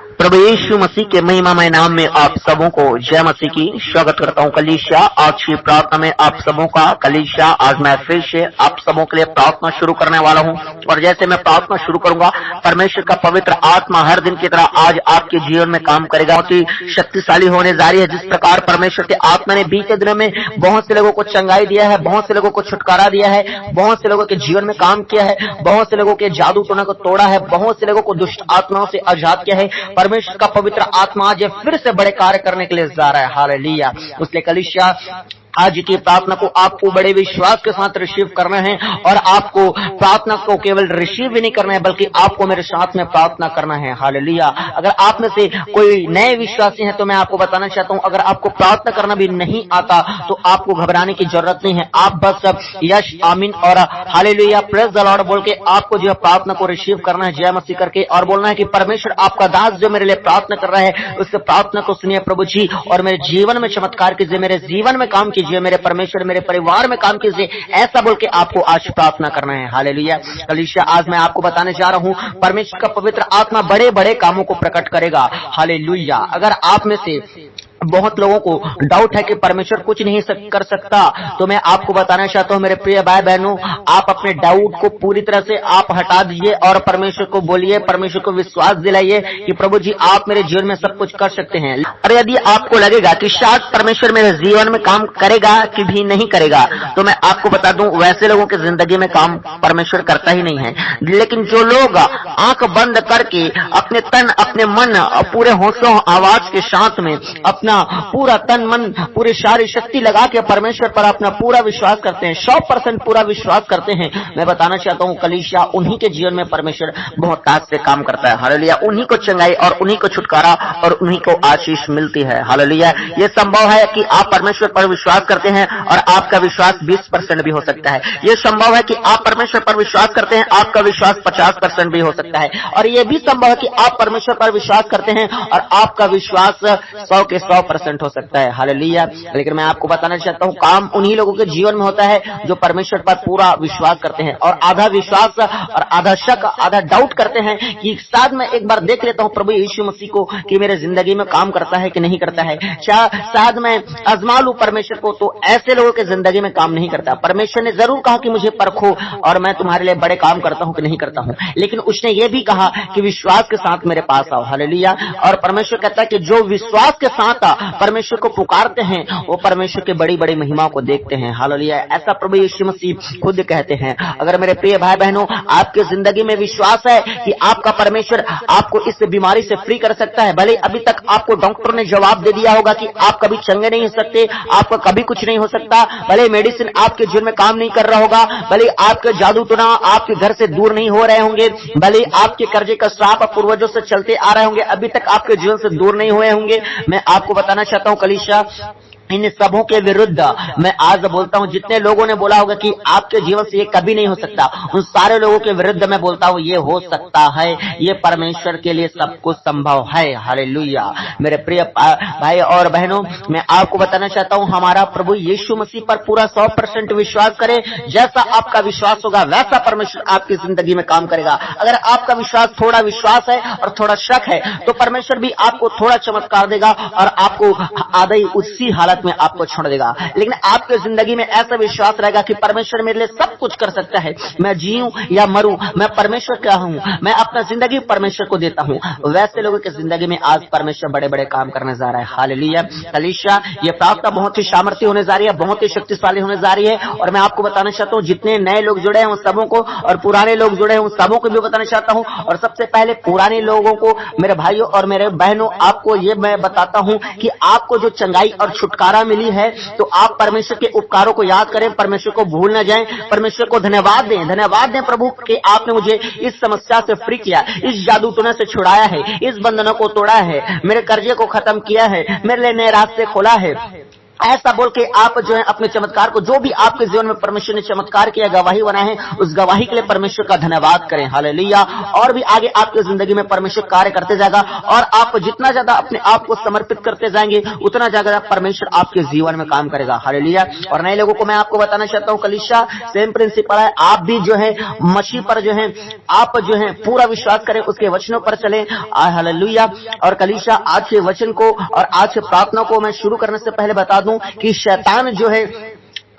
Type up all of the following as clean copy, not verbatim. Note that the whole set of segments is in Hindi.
प्रभु यीशु मसीह के महिमामय नाम में आप सबों को जय मसीह की स्वागत करता हूँ। कलीसिया आज की प्रार्थना में आप सबों का कलीसिया आज मैं फिर से आप सबों के लिए प्रार्थना शुरू करने वाला हूँ। और जैसे मैं प्रार्थना शुरू करूंगा, परमेश्वर का पवित्र आत्मा हर दिन की तरह आज आपके जीवन में काम करेगा। बहुत ही शक्तिशाली होने जा रही है। जिस प्रकार परमेश्वर के आत्मा ने बीते दिनों में बहुत से लोगों को चंगाई दिया है, बहुत से लोगों को छुटकारा दिया है, बहुत से लोगों के जीवन में काम किया है, बहुत से लोगों के जादू टोना को तोड़ा है, बहुत से लोगों को दुष्ट आत्माओं से आजाद किया है। परमेश्वर का पवित्र आत्मा आज फिर से बड़े कार्य करने के लिए जा रहा है। हालेलुया। उसने कलीसिया आज की प्रार्थना को आपको बड़े विश्वास के साथ रिसीव करना है और आपको प्रार्थना को केवल रिसीव भी नहीं करना है बल्कि आपको मेरे साथ में प्रार्थना करना है। हालेलुया। अगर आप में से कोई नए विश्वासी हैं तो मैं आपको बताना चाहता हूं, अगर आपको प्रार्थना करना भी नहीं आता तो आपको घबराने की जरूरत नहीं है। आप बस यश आमीन और हालेलुया प्रेज द लॉर्ड बोल के आपको जो प्रार्थना को रिसीव करना है जय मसीह करके, और बोलना है कि परमेश्वर आपका दास जो मेरे लिए प्रार्थना कर रहा है उस प्रार्थना को सुनिए प्रभु जी, और मेरे जीवन में चमत्कार कीजिए, मेरे जीवन में काम कीजिए, मेरे परमेश्वर मेरे परिवार में काम कीजिए। ऐसा बोल के आपको आज प्रार्थना करना है। हालेलुया। कलीसिया आज मैं आपको बताने जा रहा हूं, परमेश्वर का पवित्र आत्मा बड़े बड़े कामों को प्रकट करेगा। हालेलुया। अगर आप में से बहुत लोगों को डाउट है कि परमेश्वर कुछ नहीं कर सकता, तो मैं आपको बताना चाहता हूं मेरे प्रिय भाई बहनों, आप अपने डाउट को पूरी तरह से आप हटा दीजिए और परमेश्वर को बोलिए, परमेश्वर को विश्वास दिलाइए कि प्रभु जी आप मेरे जीवन में सब कुछ कर सकते हैं। और यदि आपको लगेगा कि शायद परमेश्वर मेरे जीवन में काम करेगा कि भी नहीं करेगा, तो मैं आपको बता दूं वैसे लोगों की जिंदगी में काम परमेश्वर करता ही नहीं है। लेकिन जो लोग आंख बंद करके अपने तन अपने मन और पूरे होशों आवाज के साथ में अपना पूरा तन मन पूरी सारी शक्ति लगा के परमेश्वर पर अपना पूरा विश्वास करते हैं, 100% पूरा विश्वास करते हैं, मैं बताना चाहता हूं कलीसिया उन्हीं के जीवन में परमेश्वर बहुत ताज से काम करता है। हालेलुया। उन्हीं को चंगाई और उन्हीं को छुटकारा और उन्हीं को आशीष मिलती है। हालेलुया। ये संभव है कि आप परमेश्वर पर विश्वास करते हैं और आपका विश्वास 20% भी हो सकता है। ये संभव है कि आप परमेश्वर पर विश्वास करते हैं, आपका विश्वास 50% भी हो सकता है। और ये भी संभव है कि आप परमेश्वर पर विश्वास करते हैं और आपका विश्वास 100 के 100% हो सकता है। हालेलुया। लेकिन मैं आपको बताना चाहता हूं काम उन्हीं लोगों के जीवन में होता है जो परमेश्वर पर पूरा विश्वास करते हैं और आधा विश्वास और आधा शक आधा डाउट करते हैं कि शायद मैं एक बार देख लेता हूं प्रभु यीशु मसीह को कि मेरे जिंदगी में काम करता है कि नहीं करता है, शायद मैं आजमा लूं परमेश्वर को। तो ऐसे लोगों के जिंदगी में काम नहीं करता। परमेश्वर ने जरूर कहा कि मुझे परखो और मैं तुम्हारे लिए बड़े काम करता हूं कि नहीं करता हूं, लेकिन उसने ये भी कहा कि विश्वास के साथ मेरे पास आओ। हालेलुया। और परमेश्वर कहता है कि जो विश्वास के साथ परमेश्वर को पुकारते हैं वो परमेश्वर के बड़ी बड़ी महिमाओं को देखते हैं। हालेलुया। ऐसा प्रभु यीशु मसीह खुद कहते हैं। अगर मेरे प्रिय भाई बहनों आपके जिंदगी में विश्वास है कि आपका परमेश्वर आपको इस बीमारी से फ्री कर सकता है, भले अभी तक आपको डॉक्टर ने जवाब दे दिया होगा कि आप कभी चंगे नहीं हो सकते, आपका कभी कुछ नहीं हो सकता, भले मेडिसिन आपके जीवन में काम नहीं कर रहा होगा, भले आपके जादू टोना आपके घर से दूर नहीं हो रहे होंगे, भले आपके कर्जे का श्राप पूर्वजों से चलते आ रहे होंगे, अभी तक आपके जीवन से दूर नहीं हुए होंगे, मैं आपको बताना चाहता हूं कलीसिया इन सबों के विरुद्ध मैं आज बोलता हूं। जितने लोगों ने बोला होगा कि आपके जीवन से ये कभी नहीं हो सकता, उन सारे लोगों के विरुद्ध मैं बोलता हूं ये हो सकता है। ये परमेश्वर के लिए सब कुछ संभव है। हालेलुया। मेरे प्रिय भाई और बहनों, मैं आपको बताना चाहता हूं हमारा प्रभु यीशु मसीह पर पूरा 100% विश्वास करें। जैसा आपका विश्वास होगा वैसा परमेश्वर आपकी जिंदगी में काम करेगा। अगर आपका विश्वास थोड़ा विश्वास है और थोड़ा शक है तो परमेश्वर भी आपको थोड़ा चमत्कार देगा और आपको आधा ही उसी हालत में आपको छोड़ देगा। लेकिन आपके जिंदगी में ऐसा विश्वास रहेगा कि परमेश्वर मेरे लिए सब कुछ कर सकता है, मैं जीऊं या मरूं मैं परमेश्वर का हूं, मैं अपना जिंदगी परमेश्वर को देता हूं, वैसे लोगों की जिंदगी में आज परमेश्वर बड़े बड़े काम करने जा रहा है। हालेलुया। कलीसिया ये प्रार्थना बहुत ही सामर्थ्य होने जा रही है, बहुत ही शक्तिशाली होने जा रही है। और मैं आपको बताना चाहता हूं जितने नए लोग जुड़े हैं उन सबों को और पुराने लोग जुड़े हैं उन सबों को भी बताना चाहता हूं। और सबसे पहले पुराने लोगों को मेरे भाइयों और मेरे बहनों आपको ये मैं बताता हूं कि आपको जो चंगाई और छुटकारा मिली है तो आप परमेश्वर के उपकारों को याद करें, परमेश्वर को भूल न जाएं, परमेश्वर को धन्यवाद दें प्रभु कि आपने मुझे इस समस्या से फ्री किया, इस जादू टोना से छुड़ाया है, इस बंधनों को तोड़ा है, मेरे कर्जे को खत्म किया है, मेरे लिए नए रास्ते खोला है। ऐसा बोल के आप जो है अपने चमत्कार को, जो भी आपके जीवन में परमेश्वर ने चमत्कार किया, गवाही बना है, उस गवाही के लिए परमेश्वर का धन्यवाद करें। हालेलुया। और भी आगे आपकी जिंदगी में परमेश्वर कार्य करते जाएगा, और आप जितना ज्यादा अपने आप को समर्पित करते जाएंगे उतना ज्यादा परमेश्वर आपके जीवन में काम करेगा। हालेलुया। और नए लोगों को मैं आपको बताना चाहता हूँ, कलीसिया सेम प्रिंसिपल है। आप भी जो है मसीह पर जो है आप जो है पूरा विश्वास करें, उसके वचनों पर चलें। हालेलुया। और कलीसिया आज के वचन को और आज के प्रार्थना को मैं शुरू करने से पहले बता दूं कि शैतान जो है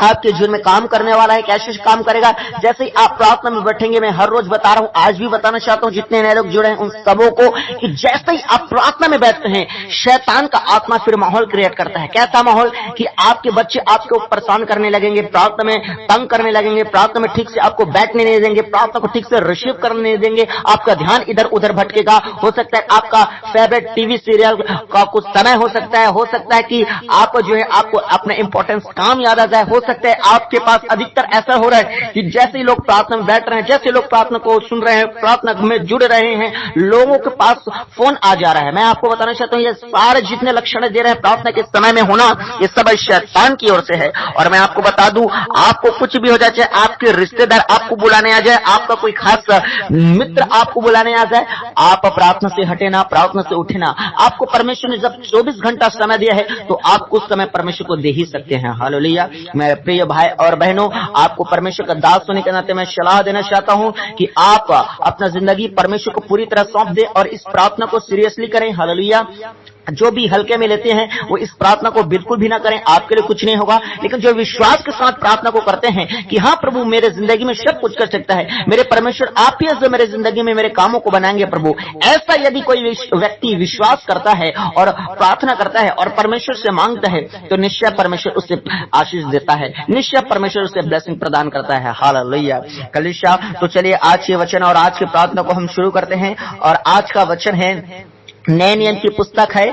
आपके जीवन में काम करने वाला है। कैसे काम करेगा? जैसे ही आप प्रार्थना में बैठेंगे, मैं हर रोज बता रहा हूं, आज भी बताना चाहता हूं जितने नए लोग जुड़े हैं उन सबों को, कि जैसे ही आप प्रार्थना में बैठते हैं, शैतान का आत्मा फिर माहौल क्रिएट करता है। कैसा माहौल? कि आपके बच्चे आपको परेशान करने लगेंगे, प्रार्थना में तंग करने लगेंगे, प्रार्थना में ठीक से आपको बैठने नहीं देंगे, प्रार्थना को ठीक से रिसीव करने नहीं देंगे, आपका ध्यान इधर उधर भटकेगा। हो सकता है आपका फेवरेट टीवी सीरियल का कुछ समय हो सकता है कि आप जो है आपको अपना इंपॉर्टेंस काम याद आ जाए। सकते हैं आपके पास अधिकतर ऐसा हो रहा है कि जैसे ही लोग प्रार्थना में बैठ रहे हैं, जैसे लोग प्रार्थना को सुन रहे हैं, प्रार्थना में जुड़ रहे हैं, लोगों के पास फोन आ जा रहा है। मैं आपको बताना चाहता हूं, ये सारे जितने लक्षण दे रहे हैं प्रार्थना के समय में होना, ये सब शैतान की ओर से है। और मैं आपको बता दूं, आपको कुछ भी हो जाए, चाहे आपके रिश्तेदार आपको बुलाने आ जाए, आपका कोई खास मित्र आपको बुलाने आ जाए, आप प्रार्थना से हटे ना, प्रार्थना से उठे ना। आपको परमेश्वर ने जब 24 घंटा समय दिया है, तो आप कुछ समय परमेश्वर को दे ही सकते हैं। हालेलुया। मैं प्रिय भाई और बहनों, आपको परमेश्वर का दास होने के नाते मैं सलाह देना चाहता हूं कि आप अपना जिंदगी परमेश्वर को पूरी तरह सौंप दें और इस प्रार्थना को सीरियसली करें। हालेलुया। जो भी हल्के में लेते हैं वो इस प्रार्थना को बिल्कुल भी ना करें, आपके लिए कुछ नहीं होगा। लेकिन जो विश्वास के साथ प्रार्थना को करते हैं कि हाँ प्रभु मेरे जिंदगी में सब कुछ कर सकता है, मेरे परमेश्वर आप ही जो मेरे जिंदगी में मेरे कामों को बनाएंगे प्रभु, ऐसा यदि कोई व्यक्ति विश्वास करता है और प्रार्थना करता है और परमेश्वर से मांगता है, तो निश्चय परमेश्वर उससे आशीष देता है, निश्चय परमेश्वर उसे ब्लेसिंग प्रदान करता है। हालेलुया। कलीसिया, तो चलिए आज के वचन और आज की प्रार्थना को हम शुरू करते हैं। और आज का वचन है, नए नियम की पुस्तक है।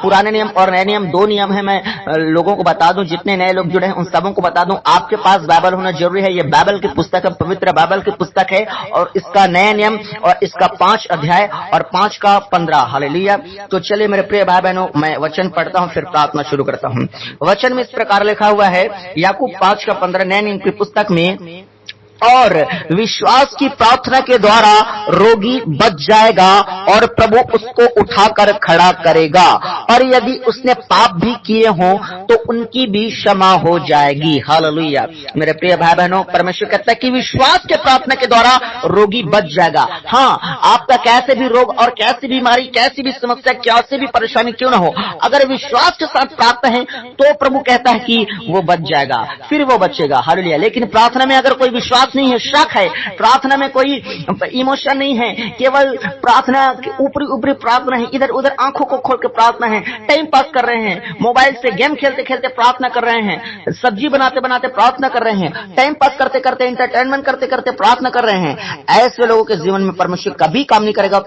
पुराने नियम और नए नियम दो नियम है। मैं लोगों को बता दूं, जितने नए लोग जुड़े हैं उन सबों को बता दूं, आपके पास बाइबल होना जरूरी है। ये बाइबल की पुस्तक है, पवित्र बाइबल की पुस्तक है, और इसका नए नियम और इसका 5 अध्याय और 5 का 15। हालेलुया। तो चलिए मेरे प्रिय भाई बहनों, मैं वचन पढ़ता हूं, फिर प्रार्थना शुरू करता हूं। वचन में इस प्रकार लिखा हुआ है, याकूब 5 का 15 नए नियम की पुस्तक में, और विश्वास की प्रार्थना के द्वारा रोगी बच जाएगा और प्रभु उसको उठाकर खड़ा करेगा, और यदि उसने पाप भी किए हों तो उनकी भी क्षमा हो जाएगी। हालेलुया। मेरे प्रिय भाई बहनों, परमेश्वर कहता है कि विश्वास के प्रार्थना के द्वारा रोगी बच जाएगा। हाँ, आपका कैसे भी रोग और कैसी बीमारी, कैसी भी समस्या, कैसी भी परेशानी क्यों ना हो, अगर विश्वास के साथ प्रार्थना है तो प्रभु कहता है कि वो बच जाएगा, फिर वो बचेगा। हालेलुया। लेकिन प्रार्थना में अगर कोई विश्वास नहीं है, शक है, प्रार्थना में कोई इमोशन नहीं है, केवल प्रार्थना ऊपरी ऊपरी प्रार्थना है, इधर उधर आंखों को खोल के प्रार्थना है, टाइम पास कर रहे हैं, मोबाइल से गेम खेलते खेलते प्रार्थना कर रहे हैं, सब्जी बनाते बनाते प्रार्थना कर रहे हैं, टाइम पास करते करते, एंटरटेनमेंट करते करते प्रार्थना कर रहे हैं, ऐसे लोगों के जीवन में परमेश्वर कभी काम नहीं करेगा।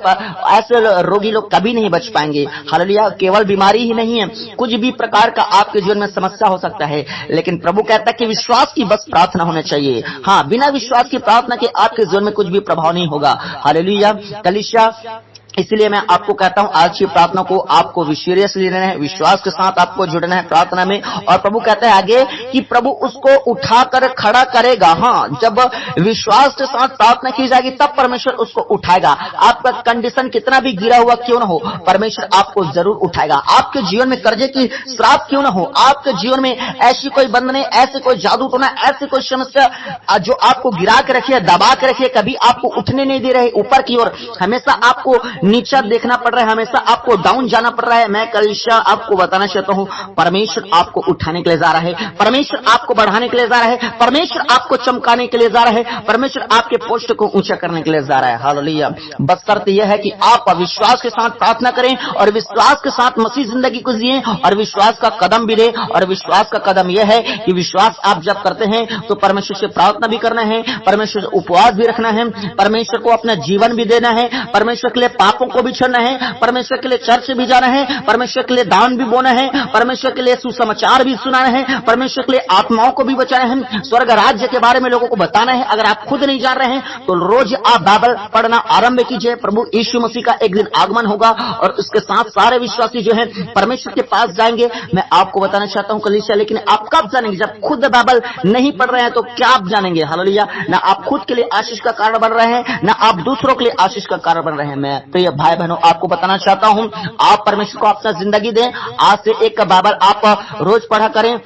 ऐसे रोगी लोग कभी नहीं बच पाएंगे। हालेलुया। केवल बीमारी ही नहीं है, कुछ भी प्रकार का आपके जीवन में समस्या हो सकता है, लेकिन प्रभु कहता है कि विश्वास की बस प्रार्थना होनी चाहिए। हाँ, बिना विश्वास की प्रार्थना के आपके जीवन में कुछ भी प्रभाव नहीं होगा। हालेलुया। कलीसिया, इसलिए मैं आपको कहता हूं, आज की प्रार्थना को आपको सीरियसली लेना है, विश्वास के साथ आपको जुड़ना है प्रार्थना में। और प्रभु कहता है आगे कि प्रभु उसको उठाकर खड़ा करेगा। हाँ, जब विश्वास के साथ प्रार्थना की जाएगी तब परमेश्वर उसको उठाएगा। आपका कंडीशन कितना भी गिरा हुआ क्यों ना हो, परमेश्वर आपको जरूर उठाएगा। आपके जीवन में कर्जे की श्राप क्यों ना हो, आपके जीवन में ऐसी कोई बंधने, ऐसे कोई जादू टोना, ऐसी कोई समस्या जो आपको गिरा के रखी है, दबा के रखी है, कभी आपको उठने नहीं दे रहे ऊपर की ओर, हमेशा आपको नीचा देखना पड़ रहा है, हमेशा आपको डाउन जाना पड़ रहा है, मैं कलीसिया आपको बताना चाहता हूं, परमेश्वर आपको उठाने के लिए जा रहा है, परमेश्वर आपको बढ़ाने के लिए जा रहा है, परमेश्वर आपको चमकाने के लिए जा रहा है, परमेश्वर आपके पोस्ट को ऊंचा करने के लिए जा रहा है। हालेलुया। बस शर्त यह है कि आप विश्वास के साथ प्रार्थना करें और विश्वास के साथ मसीह जिंदगी को जिए और विश्वास का कदम भी लें। और विश्वास का कदम यह है कि विश्वास आप जब करते हैं तो परमेश्वर से प्रार्थना भी करना है, परमेश्वर से उपवास भी रखना है, परमेश्वर को अपना जीवन भी देना है, परमेश्वर के लिए पाप पापों को भी छोड़ना है, परमेश्वर के लिए चर्च भी जाना है, परमेश्वर के लिए दान भी बोना है, परमेश्वर के लिए सुसमाचार भी सुनाना है, परमेश्वर के लिए आत्माओं को भी बचाना है, स्वर्ग राज्य के बारे में लोगों को बताना है। अगर आप खुद नहीं जान रहे हैं तो रोज आप बाइबल पढ़ना आरंभ कीजिए। प्रभु यीशु मसीह का एक दिन आगमन होगा और उसके साथ सारे विश्वासी जो है परमेश्वर के पास जाएंगे। मैं आपको बताना चाहता हूं कलीसिया, लेकिन आप कब जानेंगे? जब खुद बाइबल नहीं पढ़ रहे हैं तो क्या आप जानेंगे? हालेलुया। ना आप खुद के लिए आशीष का कारण बन रहे हैं, ना आप दूसरों के लिए आशीष का कारण बन रहे हैं। मैं प्रिय भाई बहनों आपको बताना चाहता हूं, आप परमेश्वर को अपना जिंदगी दें। आज से एक बाइबल आप रोज पढ़ा करें।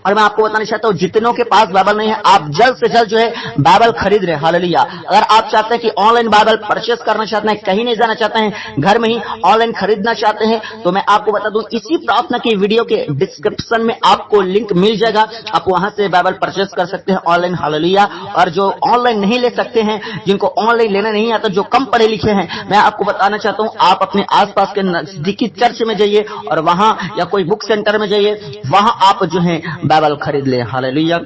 और मैं आपको बताना चाहता हूं, जितनों के पास बाइबल नहीं है आप जल्द से जल्द जो है बाइबल खरीद रहे हैं। हालेलुया। अगर आप चाहते हैं कि ऑनलाइन बाइबल परचेस करना चाहते हैं, कहीं नहीं जाना चाहते हैं, घर में ही ऑनलाइन खरीदना चाहते हैं, तो मैं आपको बता दूं इसी प्रार्थना की वीडियो के डिस्क्रिप्शन में आपको लिंक मिल जाएगा। आप वहां से बाइबल परचेस कर सकते हैं ऑनलाइन। हालेलुया। और जो ऑनलाइन नहीं ले सकते हैं, जिनको ऑनलाइन लेना नहीं आता, जो कम पढ़े लिखे हैं, मैं आपको बताना चाहता हूं आप अपने आसपास के नजदीकी चर्च में जाइए और वहां या कोई बुक सेंटर में जाइए, वहां आप जो है बाइबल खरीद ले। हालेलुया।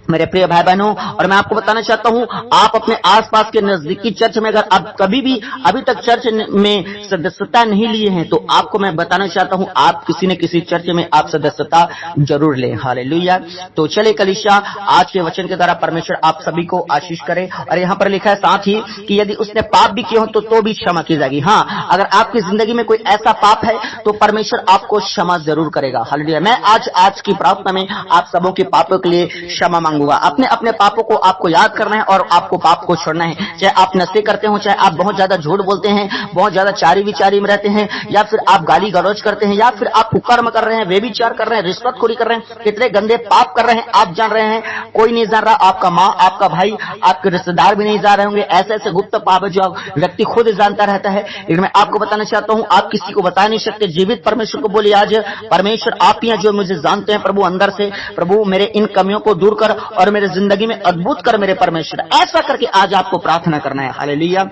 मेरे प्रिय भाई बहनों, और मैं आपको बताना चाहता हूं आप अपने आसपास के नजदीकी चर्च में अगर आप कभी भी अभी तक चर्च में सदस्यता नहीं लिए हैं तो आपको मैं बताना चाहता हूं आप किसी न किसी चर्च में आप सदस्यता जरूर लें। हालेलुया। तो चले कलीसिया, आज के वचन के द्वारा परमेश्वर आप सभी को आशीष करे। और यहाँ पर लिखा है साथ ही कि यदि उसने पाप भी किए हो तो भी क्षमा की जाएगी। हाँ, अगर आपकी जिंदगी में कोई ऐसा पाप है तो परमेश्वर आपको क्षमा जरूर करेगा। हालेलुया। मैं आज की प्रार्थना में आप सबों के पापों के लिए क्षमा मांगूंगा। अपने अपने पापों को आपको याद करना है और आपको पाप को छोड़ना है। चाहे आप नशे करते हो, चाहे आप बहुत ज्यादा झूठ बोलते हैं, बहुत ज्यादा चारी विचारी में रहते हैं, या फिर आप गाली गलौज करते हैं, या फिर आप कुकर्म कर रहे हैं, व्यभिचार कर रहे हैं, रिश्वतखोरी कर रहे हैं, कितने गंदे पाप कर रहे हैं आप जान रहे हैं, कोई नहीं जान रहा, आपका माँ, आपका भाई, आपके रिश्तेदार भी नहीं जान रहे होंगे। ऐसे ऐसे गुप्त पाप है जो व्यक्ति खुद जानता रहता है। लेकिन मैं आपको बताना चाहता हूँ आप किसी को बता नहीं सकते। जीवित परमेश्वर को बोलिए, आज परमेश्वर आप ही हैं जो मुझे जानते हैं प्रभु अंदर से। प्रभु मेरे इन कमियों को दूर कर और मेरे जिंदगी में अद्भुत कर मेरे परमेश्वर। ऐसा करके आज आपको प्रार्थना करना है। हालेलुया।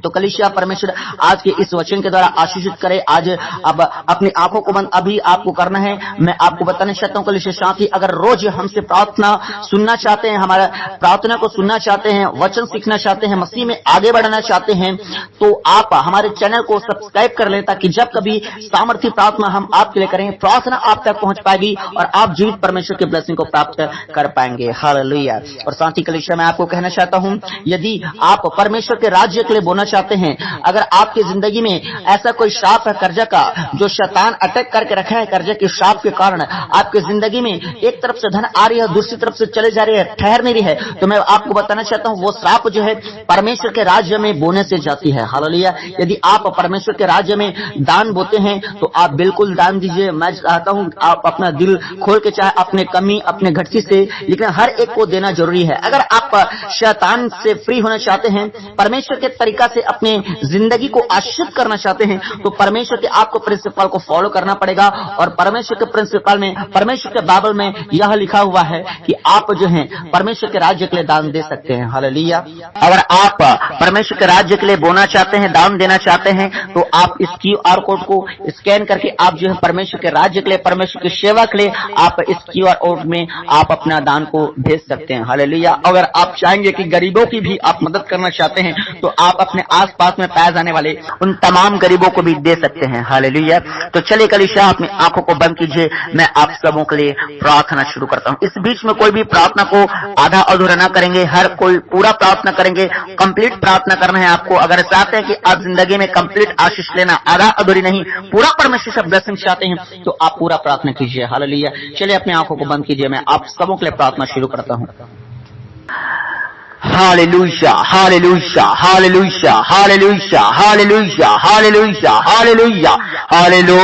तो कलीसिया, परमेश्वर आज के इस वचन के द्वारा आशीषित करे। आज अब अपनी आंखों को बंद अभी आपको करना है। मैं आपको बताना चाहता हूँ कलीसिया साथ ही, अगर रोज हमसे प्रार्थना सुनना चाहते हैं, हमारा प्रार्थना को सुनना चाहते हैं, वचन सीखना चाहते हैं, मसीह में आगे बढ़ना चाहते हैं, तो आप हमारे चैनल को सब्सक्राइब कर लें, ताकि जब कभी सामर्थ्य प्रार्थना हम आपके लिए करेंगे, प्रार्थना आप तक पहुंच पाएगी और आप जीवित परमेश्वर के ब्लेसिंग को प्राप्त कर पाएंगे। हालेलुया। और साथ ही कलीसिया, मैं आपको कहना चाहता हूं, यदि आप परमेश्वर के राज्य के लिए बोलना चाहते हैं, अगर आपकी जिंदगी में ऐसा कोई श्राप है कर्जा का, जो शैतान अटैक करके रखा है, कर्जे के श्राप के कारण आपकी जिंदगी में एक तरफ से धन आ रही है, दूसरी तरफ से चले जा रही है, ठहर नहीं रही है, तो मैं आपको बताना चाहता हूं वो श्राप जो है परमेश्वर के राज्य में बोने से जाती है। हालेलुया। यदि आप परमेश्वर के राज्य में दान बोते हैं तो आप बिल्कुल दान दीजिए। मैं चाहता हूं आप अपना दिल खोल के, चाहे अपने कमी, अपने घटती से, लेकिन हर एक को देना जरूरी है। अगर आप शैतान से फ्री होना चाहते हैं, परमेश्वर के तरीका से अपने जिंदगी को आशीषित करना चाहते हैं, तो परमेश्वर के आपको प्रिंसिपल को फॉलो करना पड़ेगा। और परमेश्वर के प्रिंसिपल में, परमेश्वर के बाइबल में यह लिखा हुआ है कि आप जो है परमेश्वर के राज्य के लिए दान दे सकते हैं। हालेलुया। अगर आप परमेश्वर के राज्य के लिए बोना चाहते हैं, दान देना चाहते हैं, तो आप इस QR कोड को स्कैन करके आप जो है परमेश्वर के राज्य के लिए, परमेश्वर की सेवा के लिए आप इस QR कोड में आप अपना दान को भेज सकते हैं। हालेलुया। अगर आप चाहेंगे कि गरीबों की भी आप मदद करना चाहते हैं, तो आप अपने आसपास में पाए जाने वाले उन तमाम गरीबों को भी दे सकते हैं। हालेलुया। तो चलिए कलीसिया, अपनी आंखों को बंद कीजिए, मैं आप सबों के लिए प्रार्थना शुरू करता हूँ। इस बीच में कोई भी प्रार्थना को आधा अधूरा ना करेंगे, हर कोई पूरा प्रार्थना करेंगे। कंप्लीट प्रार्थना करना है आपको। अगर चाहते हैं कि आप जिंदगी में कंप्लीट आशीष लेना, आधा अधूरी नहीं, पूरा परमेश्वर से ब्लेसिंग चाहते हैं, तो आप पूरा प्रार्थना कीजिए। हालेलुया। चलिए अपनी आंखों को बंद कीजिए, मैं आप सबों के लिए प्रार्थना शुरू करता हूँ। Hallelujah, hallelujah, hallelujah, hallelujah, hallelujah, hallelujah, hallelujah, hallelujah, hallelujah,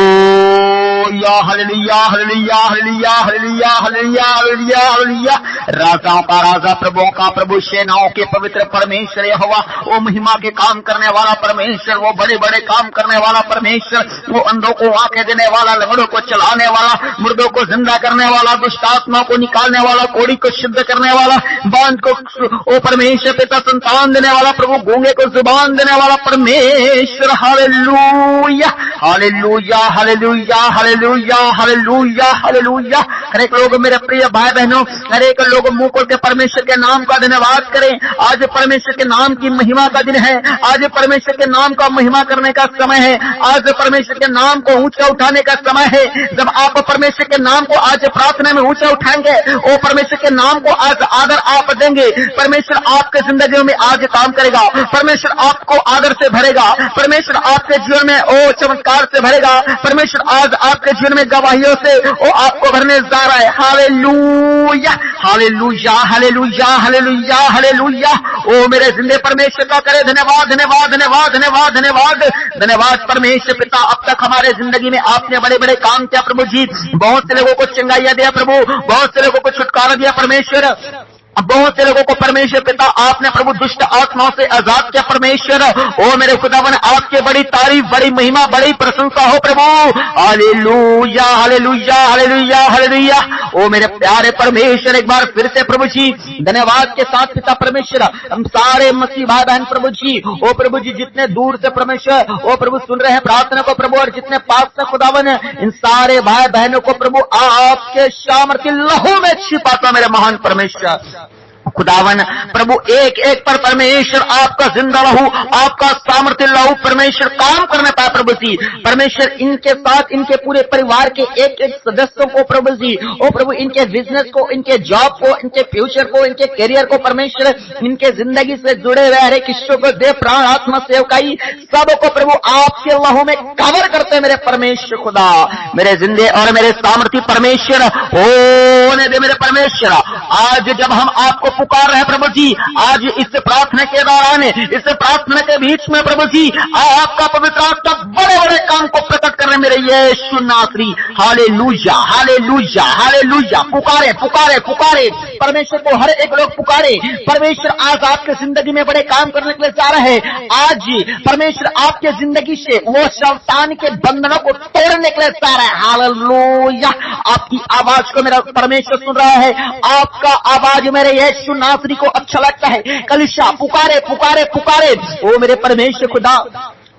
hallelujah, hallelujah, hallelujah, hallelujah, hallelujah, hallelujah। राजाओं का राजा, प्रभुओं का प्रभु, सेनाओं के पवित्र परमेश्वर यहोवा, वो महिमा के काम करने वाला परमेश्वर, वो बड़े बड़े काम करने वाला परमेश्वर, वो अंधों को आंखें देने वाला, लंगड़ों को चलाने वाला, मुर्दों को जिंदा करने वाला, दुष्ट आत्मा को निकालने वाला, कोढ़ी को शुद्ध करने वाला, बांझ को ओ परमेश्वर पिता संतान देने वाला, प्रभु गूंगे को जुबान देने वाला परमेश्वर। Hallelujah, hallelujah, hallelujah, hallelujah, hallelujah hallelujah hallelujah. हर एक लोग मेरे प्रिय भाई बहनों, हर एक लोग मुंह खोल के परमेश्वर के नाम का धन्यवाद करें। आज परमेश्वर के नाम की महिमा का दिन है। आज परमेश्वर के नाम का महिमा करने का समय है। आज परमेश्वर के नाम को ऊंचा उठाने का समय है। जब आप परमेश्वर के नाम को आज प्रार्थना में ऊंचा उठाएंगे, ओ परमेश्वर के नाम को आज आदर आप देंगे, परमेश्वर आपके जिंदगी में आज काम करेगा। परमेश्वर आपको आदर से भरेगा। परमेश्वर आपके जीवन में ओ चमत्कार से भरेगा। परमेश्वर आज आपके जीवन में गवाहियों से ओ आपको भरने जा रहा है। Hallelujah hallelujah hallelujah hallelujah hallelujah. ओ मेरे जिंदे परमेश्वर का करे धन्यवाद धन्यवाद धन्यवाद धन्यवाद धन्यवाद धन्यवाद परमेश्वर पिता। अब तक हमारे जिंदगी में आपने बड़े बड़े काम किया प्रभु जी। बहुत से लोगों को चंगाइयां दिया प्रभु, बहुत से लोगों को छुटकारा दिया परमेश्वर। बहुत से लोगों को परमेश्वर पिता आपने प्रभु दुष्ट आत्माओं से आजाद किया परमेश्वर। ओ मेरे खुदावन आपके बड़ी तारीफ, बड़ी महिमा, बड़ी प्रशंसा हो प्रभु। Hallelujah hallelujah hallelujah hallelujah. ओ मेरे प्यारे परमेश्वर, एक बार फिर से प्रभु जी धन्यवाद के साथ पिता परमेश्वर हम सारे मसीह भाई बहन प्रभु जी, ओ प्रभु जी जितने दूर से परमेश्वर ओ प्रभु सुन रहे हैं प्रार्थना को प्रभु, और जितने पास से खुदावन इन सारे भाई बहनों को प्रभु आपके सामर्थ्य लहू में छिपाता मेरे महान परमेश्वर खुदावन प्रभु। एक एक पर परमेश्वर आपका जिंदा लहू, आपका सामर्थ्य लहू परमेश्वर काम करने पाए प्रभु जी। परमेश्वर इनके साथ इनके पूरे परिवार के एक एक सदस्यों को प्रभु जी, ओ प्रभु इनके बिजनेस को, इनके जॉब को, इनके फ्यूचर को, इनके करियर को परमेश्वर, इनके जिंदगी से जुड़े हुए हर एक हिस्सों को दे प्राण आत्मा सेवकाई सबको प्रभु आपके लहू में कवर करते मेरे परमेश्वर खुदा। मेरे जिंदे और मेरे सामर्थ्य परमेश्वर होने दे मेरे परमेश्वर। आज जब हम आपको पुकार रहे प्रभु जी, आज इस प्रार्थना के दौरान, इस प्रार्थना के बीच में प्रभु जी आपका पवित्र आत्मा बड़े बड़े काम को प्रकट कर रहे मेरे यीशु नासरी। Hallelujah hallelujah hallelujah. पुकारे पुकारे पुकारे परमेश्वर को हर एक लोग पुकारे। परमेश्वर आज आपके जिंदगी में बड़े काम करने के लिए जा रहे हैं। आज परमेश्वर आपके जिंदगी से वो शैतान के बंधनों को तोड़ने के लिए जा रहा है। हालेलुया। आपकी आवाज को मेरा परमेश्वर सुन रहा है। आपका आवाज मेरे यीशु नासरी को अच्छा लगता है। कलीसिया पुकारे पुकारे पुकारे। ओ मेरे परमेश्वर खुदा,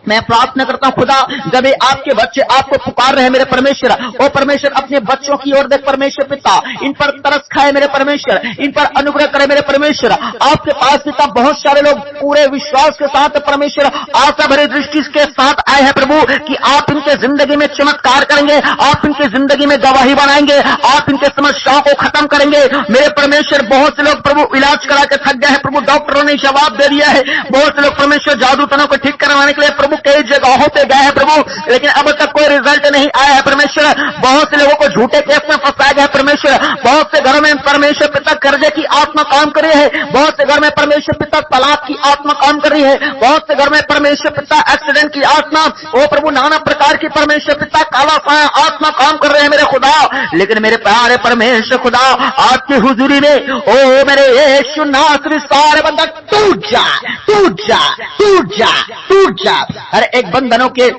मैं प्रार्थना करता हूं खुदा, जब आपके बच्चे आपको पुकार रहे हैं मेरे परमेश्वर, ओ परमेश्वर अपने बच्चों की ओर देख परमेश्वर पिता, इन पर तरस खाए मेरे परमेश्वर, इन पर अनुग्रह करे मेरे परमेश्वर। आपके पास पिता बहुत सारे लोग पूरे विश्वास के साथ परमेश्वर आशा भरी दृष्टि के साथ आए हैं प्रभु कि आप इनके जिंदगी में चमत्कार करेंगे, आप इनके जिंदगी में गवाही बनाएंगे, आप इनके समस्याओं को खत्म करेंगे मेरे परमेश्वर। बहुत से लोग प्रभु इलाज करा के थक गए हैं प्रभु, डॉक्टरों ने जवाब दे दिया है। बहुत से लोग परमेश्वर जादू टोनों को ठीक करवाने के लिए प्रभु कई जगहों पे गए हैं प्रभु, लेकिन अब तक कोई रिजल्ट नहीं आया है परमेश्वर। बहुत से लोगों को झूठे केस में फंसाया गया है परमेश्वर। बहुत से घरों में परमेश्वर पिता कर्जे की आत्मा काम कर रही है। बहुत से घर में परमेश्वर पिता तलाक की आत्मा काम कर रही है। बहुत से घर में परमेश्वर पिता एक्सीडेंट की आत्मा, ओ प्रभु नाना प्रकार की परमेश्वर पिता काला साया आत्मा काम कर रहे हैं मेरे खुदा। लेकिन मेरे प्यारे परमेश्वर खुदा, आपकी हुजूरी में ओ मेरे यीशु नासरी सारे बंधन टूट जा टूट जा टूट जा टूट जा। हर एक बंधनों के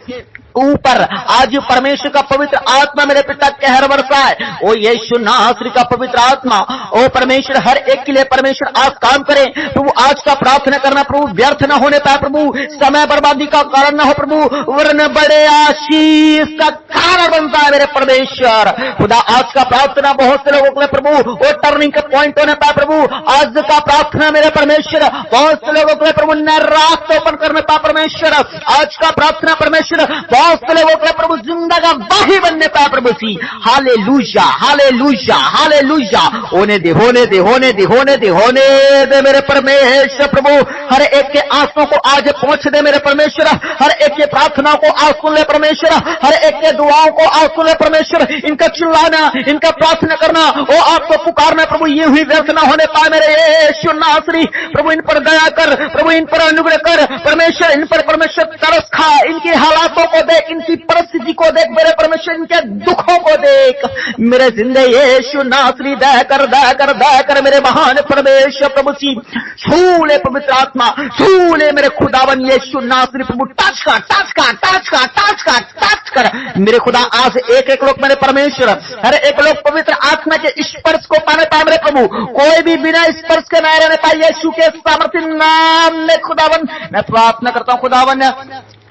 ऊपर आज परमेश्वर का पवित्र आत्मा मेरे पिता कहर बरसा है। ओ यीशु नासरी का पवित्र आत्मा ओ परमेश्वर हर एक के लिए परमेश्वर आज काम करे प्रभु। आज का प्रार्थना करना प्रभु व्यर्थ न होने पाए प्रभु, समय बर्बादी का कारण न हो प्रभु, वरन बड़े आशीष का कारण बनता है मेरे परमेश्वर खुदा। आज का प्रार्थना बहुत से लोगों के लिए प्रभु वो टर्निंग का पॉइंट होने पाए प्रभु। आज का प्रार्थना मेरे परमेश्वर बहुत से लोगों के लिए प्रभु नया रास्ता ओपन करने पाए परमेश्वर। आज का प्रार्थना परमेश्वर बहुत से लोगों के लिए प्रभु जिंदगी बाही बनने पाए प्रभु जी। Hallelujah hallelujah hallelujah. होने दे होने दे होने दे होने दे होने दे मेरे परमेश्वर प्रभु। हर एक के आंसुओं को आज पहुंच दे मेरे परमेश्वर। हर एक के प्रार्थना को आज सुन ले परमेश्वर। हर एक के दुआओं को आज सुन ले परमेश्वर। इनका चिल्लाना, इनका प्रार्थना करना, वो आपको पुकारना प्रभु ये हुई व्यर्थ न होने पाए मेरे यीशु नासरी प्रभु। इन पर दया कर प्रभु, इन पर अनुग्रह कर परमेश्वर। इन पर परमेश्वर तरस खा, इनकी हालातों को देख, इनकी परिस्थिति को देख मेरे परमेश्वर, इनके दुखों को देख मेरे जिंदे यीशु नासरी। दया कर दया कर दया कर मेरे महान परमेश्वर प्रभु जी। छूले पवित्र आत्मा, छूले मेरे खुदावन यीशु नासरी प्रभु। टच कर टच कर टच कर टच कर टच कर मेरे खुदा। आज एक एक लोग मेरे परमेश्वर, हर एक लोग पवित्र आत्मा के स्पर्श को पाने पाए मेरे प्रभु। कोई भी बिना स्पर्श के नहीं रहने पाए यीशु के सामर्थ्य नाम में खुदावन मैं प्रार्थना करता हूं खुदावन।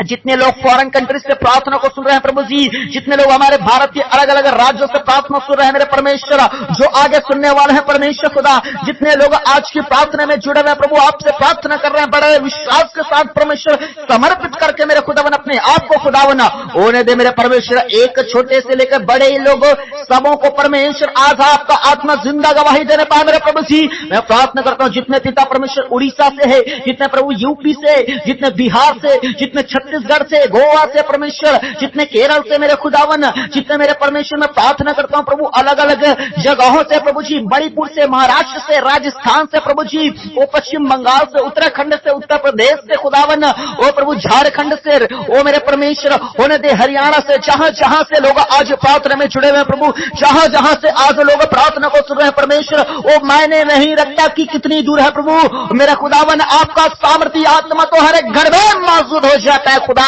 जितने लोग फॉरेन कंट्रीज से प्रार्थना को सुन रहे हैं प्रभु जी, जितने लोग हमारे भारत के अलग अलग राज्यों से प्रार्थना सुन रहे हैं मेरे परमेश्वर, जो आगे सुनने वाले हैं परमेश्वर खुदा, जितने लोग आज की प्रार्थना में जुड़े हुए प्रभु, आपसे प्रार्थना कर रहे हैं बड़े विश्वास के साथ परमेश्वर, समर्पित करके मेरे खुदावन अपने आप को खुदावन होने दे मेरे परमेश्वर। एक छोटे से लेकर बड़े लोग सबों को परमेश्वर आज आपका आत्मा जिंदा गवाही देने पाए मेरे प्रभु जी। मैं प्रार्थना करता हूं जितने पिता परमेश्वर उड़ीसा से है, जितने प्रभु यूपी से, जितने बिहार से, जितने छत्तीसगढ़ से, गोवा से परमेश्वर, जितने केरल से मेरे खुदावन, जितने मेरे परमेश्वर मैं प्रार्थना करता हूं प्रभु अलग अलग जगहों से प्रभु जी, मणिपुर से, महाराष्ट्र से, राजस्थान से प्रभु जी, वो पश्चिम बंगाल से, उत्तराखंड से, उत्तर प्रदेश से खुदावन, वो प्रभु झारखंड से, वो मेरे परमेश्वर होने दे हरियाणा से, जहां जहां से लोग आज प्रार्थना में जुड़े हुए प्रभु, जहां जहां से आज लोग प्रार्थना को सुन रहे हैं परमेश्वर, वो मायने नहीं रखता कि कितनी दूर है प्रभु मेरा खुदावन, आपका सामर्थ्य आत्मा तो हर एक घर में मौजूद हो जाता है खुदा।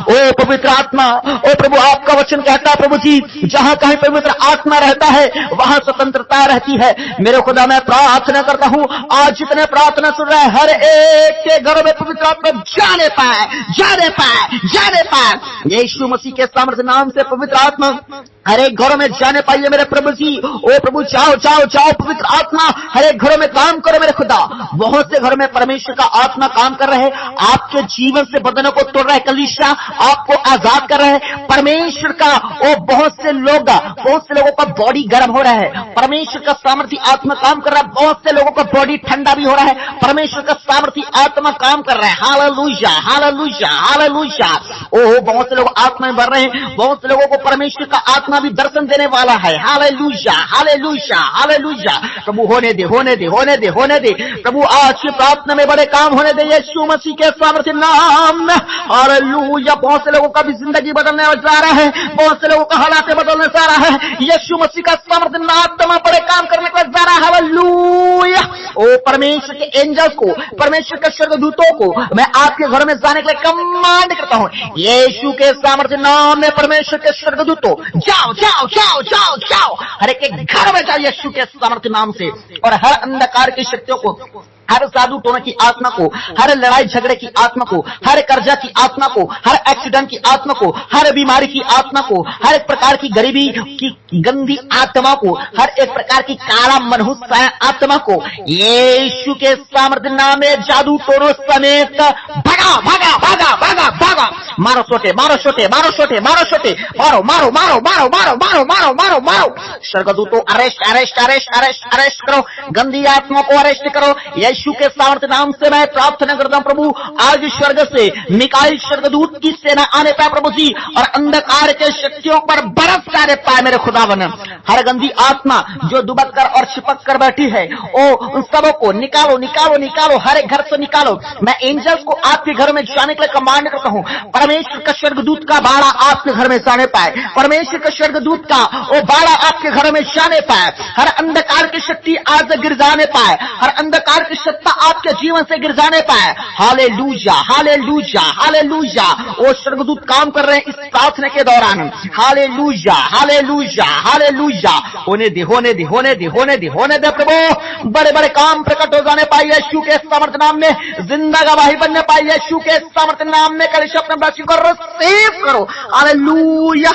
ओ पवित्र आत्मा, ओ प्रभु आपका वचन कहता है प्रभु जी, जहां कहीं पवित्र आत्मा रहता है वहां स्वतंत्रता रहती है मेरे खुदा। मैं प्रार्थना करता हूं आज जितने प्रार्थना सुन रहे हैं हर एक के घरों में पवित्र आत्मा जाने पाए, जाने पाए, जाने पाए यीशु मसीह के सामर्थ्य नाम से पवित्र आत्मा हर एक घरों में जाने पाइए मेरे प्रभु जी। ओ प्रभु जाओ जाओ जाओ पवित्र आत्मा हर एक घरों में काम करो मेरे खुदा। बहुत से घरों में परमेश्वर का आत्मा काम कर रहे हैं, आपके जीवन से बंधनों को तोड़ रहा है कलीसिया, आपको आजाद कर रहे हैं परमेश्वर का। ओ बहुत से लोगों का बॉडी गर्म हो रहा है, परमेश्वर का सामर्थ्य आत्मा काम कर रहा है। बहुत से लोगों का बॉडी ठंडा भी हो रहा है, परमेश्वर का सामर्थ्य आत्मा काम कर रहा है। Hallelujah hallelujah hallelujah. ओ बहुत से लोग आत्मा में भर रहे हैं, बहुत से लोगों को परमेश्वर का आत्मा भी दर्शन देने वाला है। Hallelujah hallelujah hallelujah. प्रभु होने दे होने दे होने दे होने दे प्रभु, आज की प्रार्थना में बड़े काम होने दे यीशु मसीह के सामर्थ्य नाम में। हालेलुया। बहुत से लोगों का भी जिंदगी बदलने जा रहा है, बहुत से लोगों का हालात बदलने जा रहा है, यीशु मसीह का सामर्थ्य नाम बड़े काम करने को जा रहा है। हालेलुया। ओ परमेश्वर के एंजल्स को, परमेश्वर के स्वर्गदूतों को मैं आपके घर में जाने के लिए कमांड करता हूं यीशु के सामर्थ्य नाम में। परमेश्वर के स्वर्गदूतों जाओ जाओ जाओ जाओ जाओ, हर एक के घर में जाओ यीशु के सामर्थ्य नाम से। और हर अंधकार की शक्तियों को, हर साधु टोने की आत्मा को, हर लड़ाई झगड़े की आत्मा को, हर कर्जा की आत्मा को, हर एक्सीडेंट की आत्मा को, हर बीमारी की आत्मा को, हर एक प्रकार की गरीबी की गंदी आत्मा को, हर एक प्रकार की काला मनहूस आत्मा को यीशु के सामर्थ्य नाम में जादू टोनों समेत भागा भागा भागा भागा भागा। मारो छोटे मारो छोटे मारो छोटे मारो छोटे, मारो मारो मारो मारो मारो मारो मारो मारो मारो। स्वर्गदूतों arrest arrest arrest arrest arrest करो, गंदी आत्मा को अरेस्ट करो यीशु के सामर्थ्य नाम से। मैं प्रार्थना करता हूं प्रभु आज स्वर्ग से मिकाईल स्वर्गदूत की सेना आने पाए प्रभु जी, और अंधकार के शक्तियों पर बरस जाने पाए मेरे खुदावन। हर गंदी आत्मा जो दुबक कर और छिपक कर बैठी है, ओ उन सबों को निकालो निकालो निकालो, हर एक घर से निकालो। मैं एंजल्स को आपके घर में जाने के लिए कमांड करता हूं, परमेश्वर का स्वर्गदूत का बाड़ा आपके घर में जाने पाए, परमेश्वर का स्वर्गदूत का वो बाड़ा आपके घर में जाने पाए। हर अंधकार की शक्ति आज गिर जाने पाए, हर अंधकार की सत्ता आपके जीवन से गिर जाने पाए। Hallelujah hallelujah hallelujah. वो स्वर्गदूत काम कर रहे हैं इस प्रार्थना के दौरान। Hallelujah hallelujah hallelujah. होने दे होने दे होने दे होने दे होने दे प्रभु, बड़े बड़े काम प्रकट हो जाने पाए यीशु के सामर्थ्य नाम में, जिंदा गवाही बनने पाए यीशु के सामर्थ्य नाम में। कलीसिया अपने बच्चों को रिसीव करो। हालेलुया।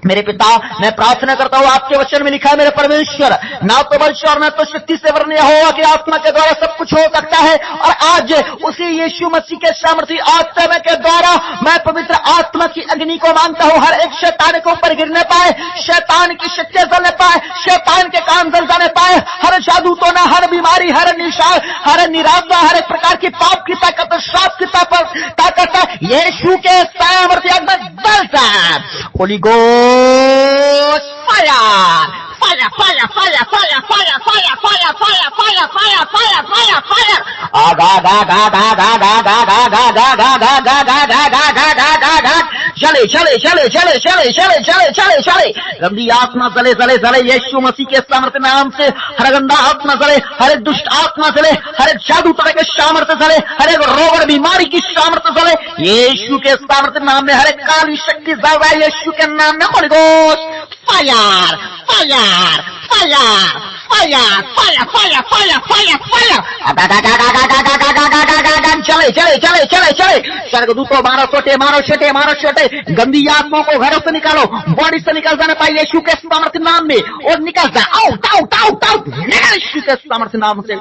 मेरे पिता मैं प्रार्थना करता हूँ, आपके वचन में लिखा है मेरे परमेश्वर, ना तो बल और ना तो शक्ति से वरन यहोवा की आत्मा के द्वारा सब कुछ हो सकता है। और आज उसी यीशु मसीह के सामर्थ्य आत्मा के द्वारा मैं पवित्र आत्मा की अग्नि को मांगता हूँ, हर एक शैतान के ऊपर गिरने पाए, शैतान की शक्तियां जलने पाए, शैतान के काम जल जाने पाए, हर जादू टोना, हर बीमारी, हर निशान, हर निराशा, हर एक प्रकार की पाप की ताकत, श्राप की ताकत यीशु के सामर्थ्य में जलता है। Holi God fire! Fire, fire, fire, fire, fire, fire, fire, fire, fire, fire, fire, fire, fire. चले चले चले चले चले चले चले चले चले। गंदी आत्मा चले चले चले यीशु मसीह के सामर्थ्य नाम से। हर गंदा आत्मा चले, हर एक दुष्ट आत्मा चले, हर एक जादू टोने के सामर्थ्य चले, हर एक रोग और बीमारी की सामर्थ्य चले यीशु के सामर्थ्य नाम में। हर एक काली शक्ति जल रहा है यीशु के नाम में। Holi ghost fire fire fire fire fire fire fire fire fire, चले चले चले चले चले, स्वर्गदूतों मारो छोटे मारो छोटे मारो छोटे, गंदी आत्माओं को घरों से निकालो, बॉडी से निकल जाने पाए यीशु के सामर्थ्य नाम में, और निकल जा, आउट आउट आउट आउट, निकल यीशु के सामर्थ्य नाम से।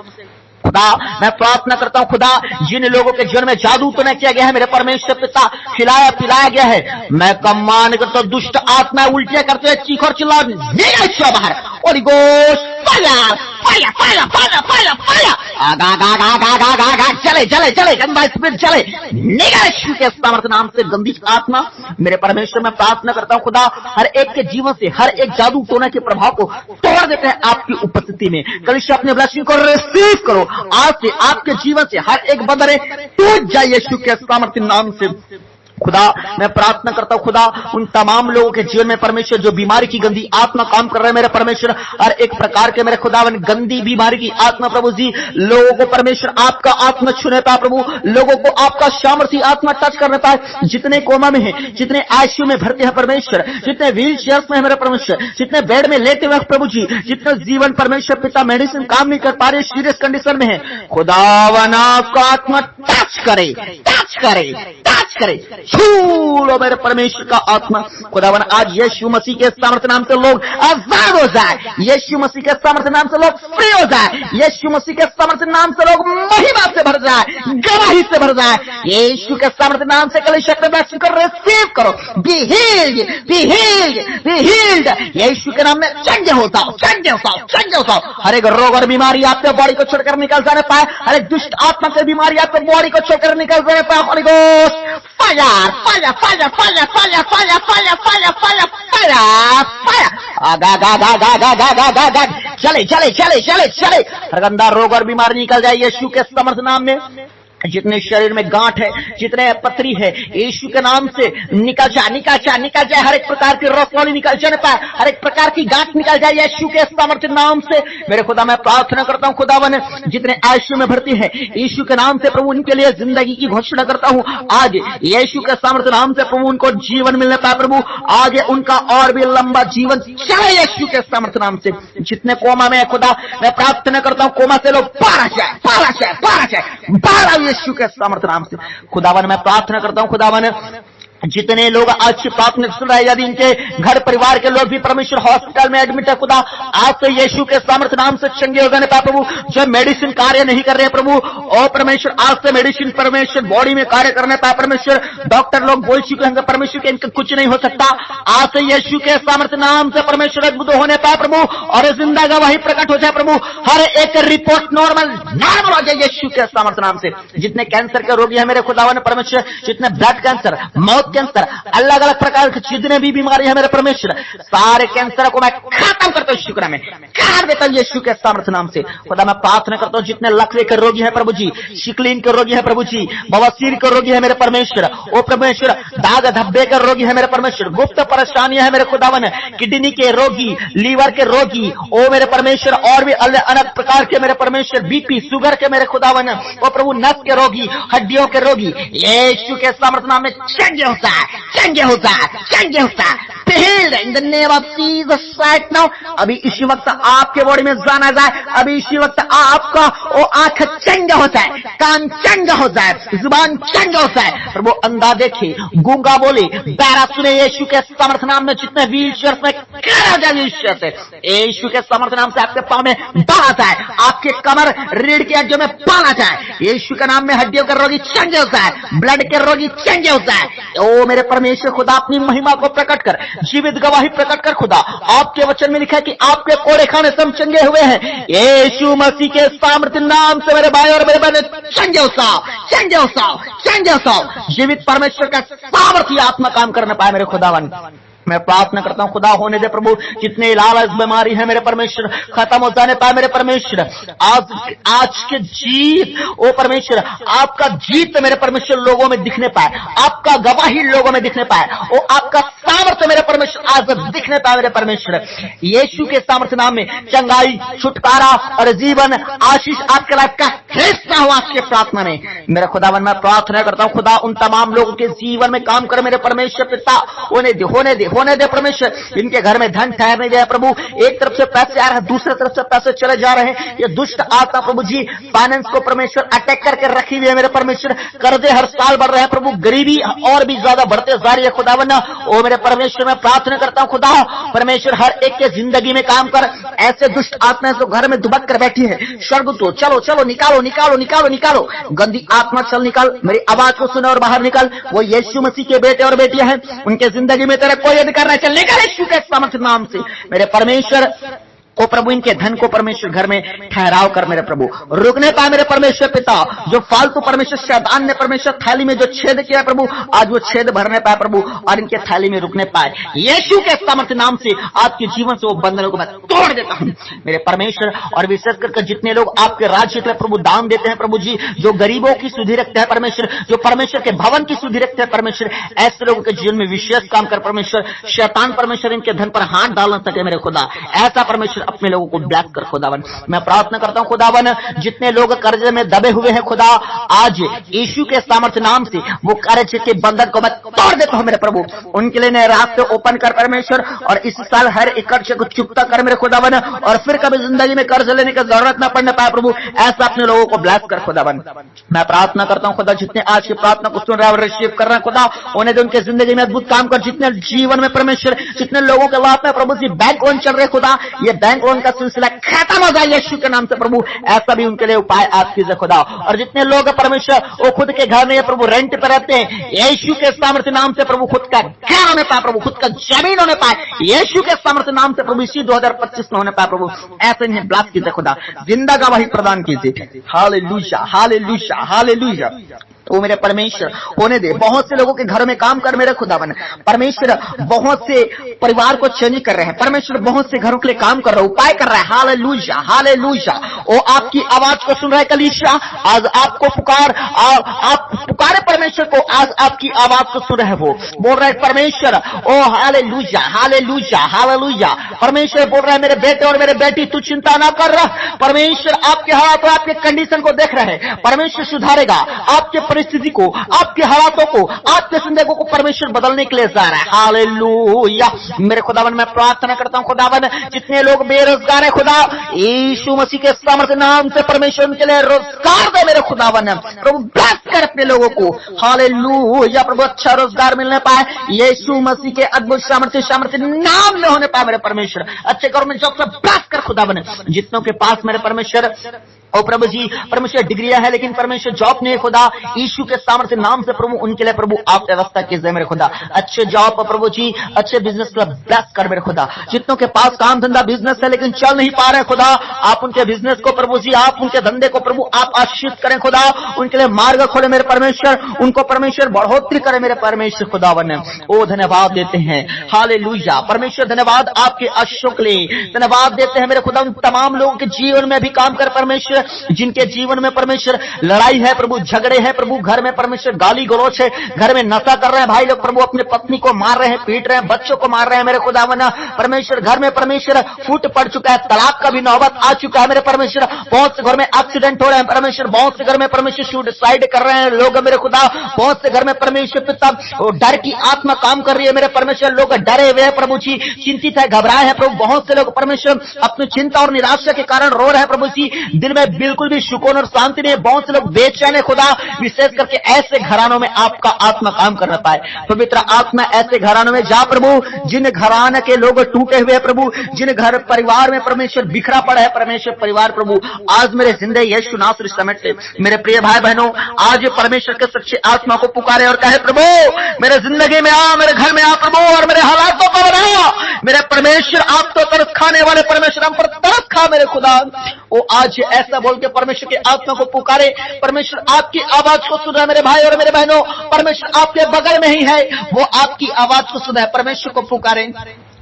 खुदा मैं प्रार्थना करता हूं, खुदा जिन लोगों के जीवन में जादू तो नहीं किया गया है मेरे परमेश्वर पिता, खिलाया पिलाया गया है, मैं कमान करता हूं दुष्ट आत्मा उल्टियां करते हुए चीख और चिल्ला निकल बाहर, holy ghost fire fire fire fire fire fire, आगा आगा आगा आगा आगा, चले चले चले, गंदा स्पिरिट चले, निकल यीशु के सामर्थ्य नाम से गंदी आत्मा। मेरे परमेश्वर मैं प्रार्थना करता हूं खुदा, हर एक के जीवन से हर एक जादू टोना के प्रभाव को तोड़ देते हैं आपकी उपस्थिति में। कलीसिया अपने ब्लेसिंग को रिसीव करो, आज से आपके जीवन से हर एक बंधन टूट जाए यीशु के सामर्थ्य नाम से। खुदा मैं प्रार्थना करता हूं खुदा, उन तमाम लोगों के जीवन में परमेश्वर जो बीमारी की गंदी आत्मा काम कर रहे हैं मेरे परमेश्वर, हर एक प्रकार के मेरे खुदावन गंदी बीमारी की आत्मा प्रभु जी, लोगों को परमेश्वर आपका आत्मा छूने पाए प्रभु, लोगों को आपका सामर्थी आत्मा टच करने पाए, जितने कोमा में है, जितने आईसीयू में भर्ती है परमेश्वर, जितने व्हील चेयर्स में है मेरे परमेश्वर, जितने बेड में लेटे हुए प्रभु जी, जितने जीवन परमेश्वर पिता मेडिसिन काम नहीं कर पा रहे, सीरियस कंडीशन में है, खुदावन आपका आत्मा टच करे टच करे टच करे, छू मेरे परमेश्वर का आत्मा। खुदावन आज यीशु मसीह के सामर्थ्य नाम से लोग आजाद हो जाए, यीशु मसीह के सामर्थ्य नाम से लोग फ्री हो जाए, यीशु मसीह के सामर्थ्य नाम से लोग महिमा से भर जाए, गवाही से भर जाए, यीशु के सामर्थ्य नाम से कल शक्ति दर्शन कर रिसीव करो, be healed be healed be healed, यीशु के नाम में चंगे हो जाओ चंगे हो जाओ चंगे हो जाओ, हर एक रोग और बीमारी आपके बॉडी को छोड़कर निकल जाने पाए, हर एक दुष्ट आत्मा से बीमारी आपके बॉडी को छोड़कर निकल जाने पाए, holy ghost fire fire fire fire fire fire fire fire fire fire fire, आगा गा गा गा गा गा गा गा गा, चले चले चले चले चले, हर गंदा रोग और बीमारी निकल जाए यीशु के समर्थ नाम में। जितने शरीर में गांठ है, जितने पथरी है, यीशु के नाम से निकल जाए निकल जाए निकल जाए, हर एक प्रकार की रसौली निकल जाने पाए, हर एक प्रकार की गांठ निकल जाए यीशु के सामर्थ्य नाम से। मेरे खुदा मैं प्रार्थना करता हूं खुदावन, जितने आईसीयू में भर्ती है यीशु के नाम से प्रभु उनके लिए जिंदगी की घोषणा करता हूं, आज यीशु के सामर्थ्य नाम से प्रभु उनको जीवन मिलने पाए प्रभु, आगे उनका और भी लंबा जीवन चले यीशु के सामर्थ्य नाम से। जितने कोमा में है खुदा मैं प्रार्थना करता हूं कोमा से लोग बाहर जाए बाहर जाए बाहर जाए बाहर यीशु के सामर्थ्य नाम से। खुदावन मैं प्रार्थना करता हूं खुदावन, जितने लोग आज की प्रार्थना सुन रहे हैं, यदि इनके घर परिवार के लोग भी परमेश्वर हॉस्पिटल में एडमिट है खुदा, आज से यीशु के सामर्थ्य नाम से चंगे हो जाने पाए प्रभु, जो मेडिसिन कार्य नहीं कर रहे हैं प्रभु, और परमेश्वर आज से मेडिसिन परमेश्वर बॉडी में कार्य करने पाए परमेश्वर, डॉक्टर लोग बोल चुके हैं परमेश्वर के इनका कुछ नहीं हो सकता, आज से यीशु के सामर्थ्य नाम से परमेश्वर अद्भुत होने पाए प्रभु, और जिंदा गवाही प्रकट हो जाए प्रभु, हर एक रिपोर्ट नॉर्मल नॉर्मल हो जाए यीशु के सामर्थ्य नाम से। जितने कैंसर के रोगी है मेरे खुदावन परमेश्वर, जितने ब्लड कैंसर, माउथ कैंसर, अलग अलग प्रकार की जितने भी बीमारी है मेरे परमेश्वर, सारे कैंसर को मैं खत्म करता हूं शुक्र में काट देता हूं यीशु के सामर्थ्य नाम से। खुदा मैं प्रार्थना करता हूं जितने लकवे के रोगी है प्रभु जी, शिकलीन के रोगी है प्रभु जी, बवासीर के रोगी है मेरे परमेश्वर, ओ परमेश्वर दाग धब्बे के रोगी है मेरे परमेश्वर, गुप्त परेशानियां है मेरे खुदावन, किडनी के रोगी, लीवर के रोगी, ओ मेरे परमेश्वर, और भी अलग अलग प्रकार के मेरे परमेश्वर, बीपी शुगर के मेरे खुदावन, ओ प्रभु नस के रोगी, हड्डियों के रोगी, यीशु के सामर्थ्य नाम में चंगे होता है चंगे होता है चंगे होता है, in the name of Jesus right now. अभी इसी वक्त आपके बॉडी में जाना जाए, अभी इसी वक्त आपका वो आंख चंगा होता है, कान चंगा होता है, जुबान चंगा होता है प्रभु, अंधा देखे, गूंगा बोले, बहरा सुने यीशु के सामर्थ्य नाम में। जितने व्हील चेयर में खड़ा जाए यीशु के सामर्थ्य नाम से, आपके पांव में बाला जाए, आपके कमर रीढ़ के हड्डियों में बाला जाए यीशु के नाम में, हड्डियों के रोगी चंगे होता है, ब्लड के रोगी चंगे होता है। ओ मेरे परमेश्वर खुदा अपनी महिमा को प्रकट कर, जीवित गवाही प्रकट कर खुदा, आपके वचन में लिखा है कि आपके कोड़े खाने से हम चंगे हुए हैं यीशु मसीह के सामर्थ्य नाम से। मेरे भाई और मेरे बहन चंगे होसाओ चंगे होसाओ चंगे होसाओ, जीवित परमेश्वर का सामर्थ्य आत्मा काम करने पाए मेरे खुदावन। मैं प्रार्थना करता हूं खुदा होने दे प्रभु, जितने लालच बीमारी है मेरे परमेश्वर खत्म हो जाने पाए मेरे परमेश्वर। आज के जीत ओ परमेश्वर, आपका जीत मेरे परमेश्वर लोगों में दिखने पाए, आपका गवाही लोगों में दिखने पाए, ओ आपका सामर्थ्य मेरे परमेश्वर आज दिखने पाए मेरे परमेश्वर। यीशु के सामर्थ्य नाम में चंगाई, छुटकारा और जीवन, आशीष आपके लाइफ का हिस्सा हो आज के प्रार्थना में। मेरा खुदावन मैं प्रार्थना करता हूँ खुदा उन तमाम लोगों के जीवन में काम कर मेरे परमेश्वर पिता, होने दे परमेश्वर। इनके घर में धन ठहरने दे प्रभु। एक तरफ से पैसे आ रहे हैं, दूसरी तरफ से पैसे चले जा रहे हैं। ये दुष्ट आत्मा प्रभु जी फाइनेंस को परमेश्वर अटैक करके रखी हुई है मेरे परमेश्वर। कर्जे हर साल बढ़ रहे हैं प्रभु, गरीबी और भी ज्यादा बढ़ते जा रही है खुदावन। ओ मेरे परमेश्वर मैं प्रार्थना करता हूँ खुदा परमेश्वर हर एक के जिंदगी में काम कर। ऐसे दुष्ट आत्मा जो घर में दुबक कर बैठी है, स्वर्ग तो चलो चलो निकालो निकालो निकालो निकालो। गंदी आत्मा चल निकाल, मेरी आवाज को सुनो और बाहर निकाल। वो यीशु मसीह के बेटे और बेटियां हैं, उनके जिंदगी में तेरा कोई अधिकार नहीं। चल निकाल यीशु के सामर्थ्य नाम से मेरे परमेश्वर। ओ प्रभु इनके धन को परमेश्वर घर में ठहराव कर मेरे प्रभु। रुकने पाए मेरे परमेश्वर पिता, जो फालतू परमेश्वर शैतान ने परमेश्वर थाली में जो छेद किया प्रभु, आज वो छेद भरने पाए प्रभु और इनके थाली में रुकने पाए यीशु के सामर्थ्य नाम से। आपके जीवन से वो बंधनों को मैं तोड़ देता हूं मेरे परमेश्वर। और विशेष करके जितने लोग आपके राज्य के लिए प्रभु दान देते हैं प्रभु जी, जो गरीबों की सुधि रखते हैं परमेश्वर, जो परमेश्वर के भवन की सुधि रखते हैं परमेश्वर, ऐसे लोगों के जीवन में विशेष काम कर परमेश्वर। शैतान परमेश्वर इनके धन पर हाथ डाल न सके मेरे खुदा। ऐसा परमेश्वर अपने लोगों को ब्लैक कर खुदावन। मैं प्रार्थना करता हूं खुदावन जितने लोग कर्जे में दबे हुए हैं खुदा, आज यीशु के सामर्थ्य नाम से वो कर्ज के बंधन को मैं तोड़ देता हूं मेरे प्रभु। उनके लिए नए रास्ते ओपन कर परमेश्वर। और इस साल हर एक कर्ज को चुकता कर मेरे खुदावन, और फिर कभी जिंदगी में कर्ज लेने की जरूरत न पड़ने पाए प्रभु। ऐसा अपने लोगों को ब्लैक कर खुदावन। मैं प्रार्थना करता हूं खुदा जितने आज की प्रार्थना को सुन रहे हैं और रिसीव कर रहे हैं खुदा, उन्हें जो उनके जिंदगी में अद्भुत काम कर। जितने जीवन में परमेश्वर, जितने लोगों के लाभ में प्रभु जी बैंक लोन चल रहे खुदा, ये बैंक लोन का सिलसिला खत्म हो जाए यीशु के नाम से प्रभु। ऐसा भी उनके लिए उपाय आप कीजिए खुदा। और जितने लोग परमेश्वर वो खुद के घर में प्रभु रेंट पे रहते हैं, यीशु के सामर्थ्य नाम से प्रभु खुद का घर होने पाए प्रभु, खुद का जमीन होने पाए यीशु के सामर्थ्य नाम से प्रभु। इसी 2025 में होने पाए प्रभु। ऐसे इन्हें ब्लास्ट कीजिए खुदा, जिंदा गवाही प्रदान कीजिए। Hallelujah hallelujah hallelujah. वो मेरे परमेश्वर होने दे। बहुत से लोगों के घर में काम कर मेरे खुदावन परमेश्वर। बहुत से परिवार को चेंज कर रहे हैं परमेश्वर, बहुत से घरों के लिए काम कर रहे हैं, उपाय कर रहा है। Hallelujah hallelujah. वो आपकी आवाज को सुन रहा है कलीसिया, आज आपको पुकार, आप पुकारे परमेश्वर को, आज आपकी आवाज को सुन रहे हैं। वो बोल रहा है परमेश्वर, ओ हालेलुया हालेलुया हालेलुया। परमेश्वर बोल रहा है मेरे बेटे और मेरे बेटी तू चिंता ना कर रहा। परमेश्वर आपके हालात और आपके कंडीशन को देख रहे हैं। परमेश्वर सुधारेगा आपके परिस्थिति को, आपके हालातों को, आपके जिंदगी को परमेश्वर बदलने के लिए जा रहा है। हालेलुया। मेरे खुदावन मैं प्रार्थना करता हूं खुदावन जितने लोग बेरोजगार है खुदा, यीशु मसीह के सामर्थ्य नाम से परमेश्वर उनके लिए रोजगार दे मेरे खुदावन। प्रभु ब्लेस कर अपने लोगों को। हालेलुया। प्रभु अच्छा रोजगार मिलने पाए यीशु मसीह के अद्भुत सामर्थ्य नाम में होने पाए मेरे परमेश्वर। अच्छे गवर्नमेंट जॉब से ब्लेस कर खुदावन। जितनों के पास मेरे परमेश्वर और प्रभु जी परमेश्वर डिग्रियां है लेकिन परमेश्वर जॉब नहीं है खुदा, यीशु के सामर्थ्य नाम से प्रभु उनके लिए प्रभु आप व्यवस्था कीजिए मेरे खुदा। अच्छे जॉब प्रभु जी, अच्छे बिजनेस को ब्लेस कर मेरे खुदा। जितनों के पास काम धंधा बिजनेस है लेकिन चल नहीं पा रहे खुदा, आप उनके बिजनेस को प्रभु जी, आप उनके धंधे को प्रभु आप आशीष करें खुदा। उनके लिए मार्ग खोले मेरे परमेश्वर, उनको परमेश्वर बढ़ोतरी करे मेरे परमेश्वर खुदावन। ओ धन्यवाद देते हैं। हालेलुया। परमेश्वर धन्यवाद आपके आशीषों के लिए धन्यवाद देते हैं मेरे खुदा। उन तमाम लोगों के जीवन में भी काम कर परमेश्वर, जिनके जीवन में परमेश्वर लड़ाई है प्रभु, झगड़े हैं प्रभु, घर में परमेश्वर गाली गलौच है, घर में नशा कर रहे हैं भाई लोग प्रभु, अपने पत्नी को मार रहे हैं, पीट रहे हैं, बच्चों को मार रहे हैं मेरे खुदावन परमेश्वर। घर में परमेश्वर फूट पड़ चुका है, तलाक का भी नौबत आ चुका है मेरे परमेश्वर। बहुत से घर में एक्सीडेंट हो रहे हैं परमेश्वर, बहुत से घर में परमेश्वर सुसाइड कर रहे हैं लोग मेरे खुदा। बहुत से घर में परमेश्वर पिता डर की आत्मा काम कर रही है मेरे परमेश्वर। लोग डरे हुए हैं प्रभु जी, चिंतित है, घबराए हैं प्रभु। बहुत से लोग परमेश्वर अपनी चिंता और निराशा के कारण रो रहे हैं प्रभु जी। दिन में बिल्कुल भी सुकून और शांति नहीं है। बहुत से लोग बेचैन है खुदा, विशेष करके ऐसे घरानों में आपका आत्मा काम कर पाए। पवित्र आत्मा ऐसे घरानों में जा प्रभु, जिन घराने के लोग टूटे हुए हैं प्रभु, जिन घर परिवार में परमेश्वर बिखरा पड़ा है परमेश्वर परिवार प्रभु, आज मेरे जिंदगी यीशु नासरी समेट से मेरे प्रिय भाई बहनों, आज परमेश्वर के सच्चे आत्मा को पुकारे और कहे प्रभु मेरे जिंदगी में आ, मेरे घर में आ प्रभु, और मेरे हालातों को बना मेरे परमेश्वर। आप तो तरस खाने वाले परमेश्वर, हम पर तरस खा मेरे खुदा। वो आज ऐसा बोल के परमेश्वर के आत्मा को पुकारे। परमेश्वर आपकी आवाज को सुना मेरे भाई और मेरे बहनों, परमेश्वर आपके बगल में ही है, वो आपकी आवाज को सुना है। परमेश्वर को पुकारे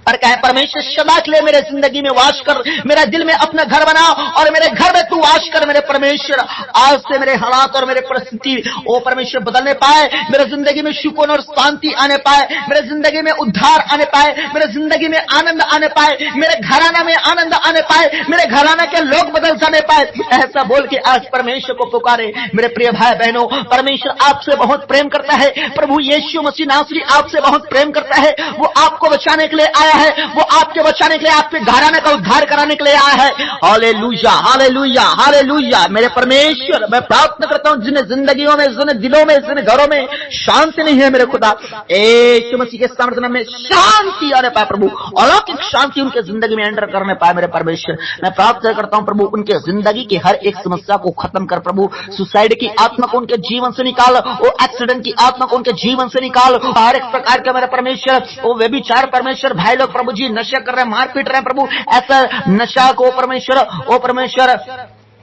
और कहे परमेश्वर सदा के लिए मेरे जिंदगी में वास कर, मेरा दिल में अपना घर बना और मेरे घर में तू वास कर। मेरे परमेश्वर आज से मेरे हालात और मेरे परिस्थिति ओ परमेश्वर बदलने पाए, मेरे जिंदगी में सुकून और शांति आने पाए, मेरे जिंदगी में उद्धार आने पाए, मेरे जिंदगी में आनंद आने पाए, मेरे घराना में आनंद आने पाए, मेरे घराना के लोग बदल जाने पाए। ऐसा बोल के आज परमेश्वर को पुकारे। मेरे प्रिय भाई बहनों, परमेश्वर आपसे बहुत प्रेम करता है। प्रभु यीशु मसीह नासरी आपसे बहुत प्रेम करता है। वो आपको बचाने के लिए आया है, वो आपके बचाने के लिए, आपके घराने का उद्धार कराने के लिए आया है। Hallelujah, hallelujah, hallelujah. मेरे परमेश्वर, मैं प्रार्थना करता हूं जिन जिंदगियों में, जिन दिलों में, जिन घरों में शांति नहीं है, मेरे खुदा यीशु मसीह के सामर्थ्य नाम में शांति आने पाए प्रभु, अलौकिक शांति उनके जिंदगी में एंटर करने पाए। मेरे परमेश्वर, मैं प्रार्थना करता हूं प्रभु उनके जिंदगी की हर एक समस्या को खत्म कर प्रभु। सुसाइड की आत्मा को उनके जीवन से निकाल, वो एक्सीडेंट की आत्मा को उनके जीवन से निकाल, हर एक प्रकार का मेरे परमेश्वर वो व्यभिचार परमेश्वर भाई लोग प्रभु जी नशा कर रहे हैं, मारपीट रहे हैं प्रभु, ऐसा नशा को परमेश्वर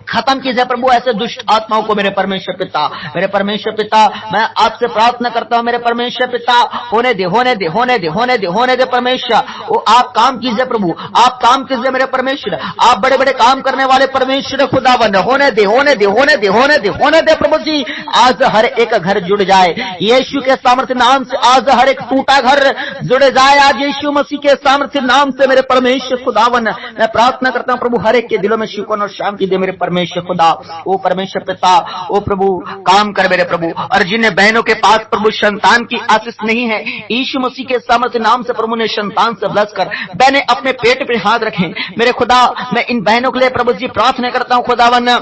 खत्म कीजिए प्रभु, ऐसे दुष्ट आत्माओं को मेरे परमेश्वर पिता। मेरे परमेश्वर पिता, मैं आपसे प्रार्थना करता हूं मेरे परमेश्वर पिता, होने दे, होने दे, होने दे, होने दे, होने दे परमेश्वर। वो आप काम कीजिए प्रभु, आप काम कीजिए मेरे परमेश्वर, आप बड़े बड़े काम करने वाले परमेश्वर खुदावन, होने दे, होने दे, होने दे, होने दे, होने दे प्रभु जी। आज हर एक घर जुड़ जाए यीशु के सामर्थ्य नाम से, आज हर एक टूटा घर जुड़ जाए आज यीशु मसीह के सामर्थ्य नाम से। मेरे परमेश्वर खुदावन, मैं प्रार्थना करता हूं प्रभु हर एक के दिलों में सुकून और शांति दे मेरे परमेश्वर खुदा। ओ परमेश्वर पिता, ओ प्रभु काम कर मेरे प्रभु। और जिन बहनों के पास प्रभु संतान की आशीष नहीं है, यीशु मसीह के सामर्थ्य नाम से प्रभु ने संतान से ब्लेस कर, बहनें अपने पेट पे हाथ रखें मेरे खुदा। मैं इन बहनों के लिए प्रभु जी प्रार्थना करता हूं खुदावन,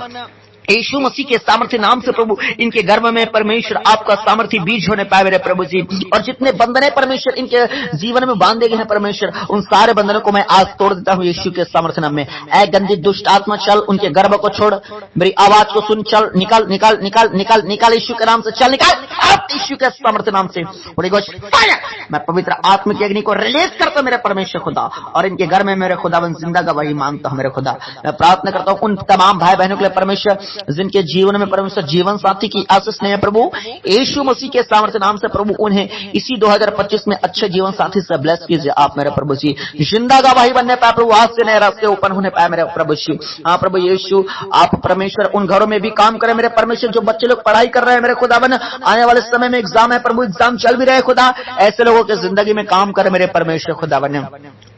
यीशु मसीह के सामर्थ्य नाम से प्रभु इनके गर्भ में परमेश्वर आपका सामर्थ्य बीज होने पाए मेरे प्रभु जी। और जितने बंधन है परमेश्वर इनके जीवन में बांधे गए हैं परमेश्वर, उन सारे बंधनों को मैं आज तोड़ देता हूं यीशु के सामर्थ्य नाम में। ऐ गंदी दुष्ट आत्मा चल, उनके गर्भ को छोड़, मेरी आवाज को सुन, चल निकाल निकाल निकाल निकाल निकाल यीशु के नाम से, चल निकाल आप यीशु के सामर्थ्य नाम से। मैं पवित्र आत्मा की अग्नि को रिलीज करता हूं मेरे परमेश्वर खुदा, और इनके घर में मेरे खुदावन जिंदा गवाही मांगता हूं मेरे खुदा। मैं प्रार्थना करता हूं उन तमाम भाई बहनों के लिए परमेश्वर जिनके जीवन में परमेश्वर जीवन साथी की आशीष नहीं है प्रभु, यीशु मसीह के सामर्थ्य नाम से प्रभु उन्हें इसी 2025 में अच्छे जीवन साथी से ब्लेस कीजिए आप मेरे प्रभु जी। जिंदा गवाही बनने पाए प्रभु, आज से नए रास्ते ओपन होने पाए मेरे प्रभु जी। हाँ प्रभु यीशु, आप परमेश्वर उन घरों में भी काम करें मेरे परमेश्वर जो बच्चे लोग पढ़ाई कर रहे हैं मेरे खुदावन, आने वाले समय में एग्जाम है प्रभु, एग्जाम चल भी रहे खुदा, ऐसे लोगों की जिंदगी में काम करे मेरे परमेश्वर खुदावन।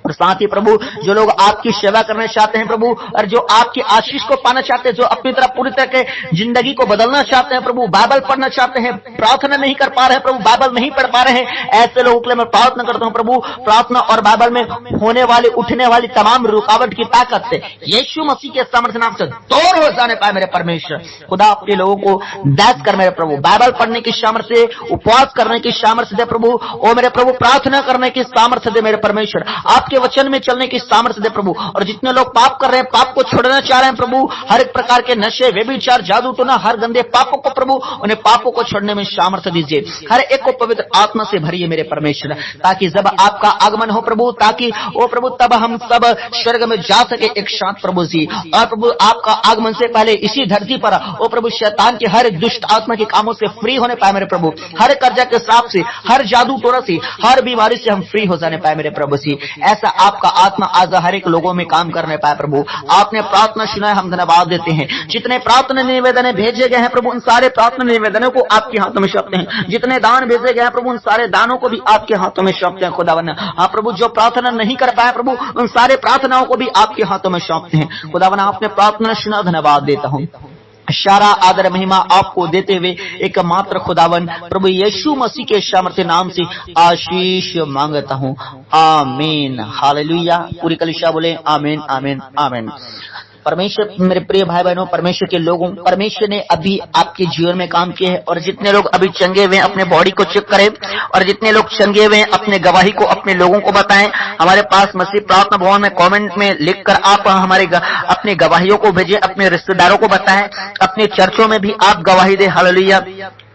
और साथ ही प्रभु जो लोग आपकी सेवा करना चाहते हैं प्रभु, और जो आपकी आशीष को पाना चाहते हैं, जो अपनी तरह पूरी तरह के जिंदगी को बदलना चाहते हैं प्रभु, बाइबल पढ़ना चाहते हैं, प्रार्थना नहीं कर पा रहे हैं प्रभु, बाइबल नहीं पढ़ पा रहे हैं, ऐसे लोगों के लिए मैं प्रार्थना करता हूं प्रभु, प्रार्थना और बाइबल में होने वाली उठने वाली तमाम रुकावट की ताकत से यीशु मसीह के सामर्थ्य नाम से दूर हो जाने पाए मेरे परमेश्वर खुदा। आपके लोगों को दैस कर मेरे प्रभु, बाइबल पढ़ने की सामर्थ्य, उपवास करने की सामर्थ्य दे प्रभु, ओ मेरे प्रभु प्रार्थना करने की सामर्थ्य दे मेरे परमेश्वर, आपके वचन में चलने की सामर्थ्य दे प्रभु। और जितने लोग पाप कर रहे हैं, पाप को छोड़ना चाह रहे हैं प्रभु, हर एक प्रकार के नशे, व्यभिचार, जादू टोना, हर गंदे पापों को प्रभु उन्हें पापों को छोड़ने में सामर्थ्य दीजिए। हर एक को पवित्र आत्मा से भरिए मेरे परमेश्वर, ताकि जब आपका आगमन हो प्रभु, ताकि ओ प्रभु तब हम सब स्वर्ग में जा सके एक साथ प्रभु जी। और प्रभु आपका आगमन से पहले इसी धरती पर ओ प्रभु शैतान की हर दुष्ट आत्मा के कामों से फ्री होने पाए मेरे प्रभु, हर कर्जा के सांप से, हर जादू टोना से, हर बीमारी से हम फ्री हो जाने पाए मेरे प्रभु जी। ऐसा आपका आत्मा आज हर एक लोगों में काम करने पाए प्रभु। आपने प्रार्थना सुना है, हम धन्यवाद देते हैं। जितने प्रार्थना निवेदन भेजे गए हैं प्रभु, उन सारे प्रार्थना निवेदनों को आपके हाथों में सौंपते हैं। जितने दान भेजे गए हैं प्रभु, उन सारे दानों को भी आपके हाथों में सौंपते हैं खुदावन। हाँ प्रभु, जो प्रार्थना नहीं कर पाए प्रभु, उन सारे प्रार्थनाओं को भी आपके हाथों में सौंपते हैं खुदावन। आपने प्रार्थना सुना, धन्यवाद देता हूँ। सारा आदर महिमा आपको देते हुए एक मात्र खुदावन प्रभु यीशु मसीह के सामर्थ्य नाम से आशीष मांगता हूँ, आमीन, हालेलुया। पूरी कलीसिया बोले आमीन, आमीन, आमीन। परमेश्वर, मेरे प्रिय भाई बहनों, परमेश्वर के लोगों, परमेश्वर ने अभी आपके जीवन में काम किए हैं। और जितने लोग अभी चंगे हुए हैं अपने बॉडी को चेक करें, और जितने लोग चंगे हुए हैं अपने गवाही को अपने लोगों को बताएं। हमारे पास मसीह प्रार्थना भवन में कमेंट में लिखकर आप हमारे अपने गवाहियों को भेजें, अपने रिश्तेदारों को बताएं, अपने चर्चों में भी आप गवाही दें, हालेलुया।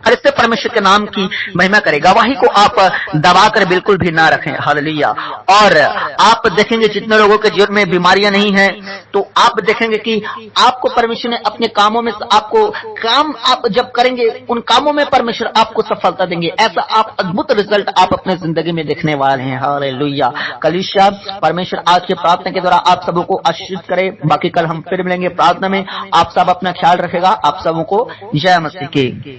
और इससे परमेश्वर के नाम की महिमा करें। गवाही को आप दबाकर बिल्कुल भी ना रखें। हालेलुया। और आप देखेंगे जितने लोगों के जीवन में बीमारियां नहीं है, तो आप देखेंगे कि आपको परमेश्वर ने अपने कामों में आपको काम आप जब करेंगे उन कामों में परमेश्वर आपको सफलता देंगे। ऐसा आप अद्भुत रिजल्ट आप अपने जिंदगी में देखने वाले हैं। हालेलुया। कलीसिया परमेश्वर आज के प्रार्थना के द्वारा आप सबों को आशीषित करे। बाकी कल हम फिर मिलेंगे प्रार्थना में। आप सब अपना ख्याल रखेगा। आप सबों को जय मसीह की।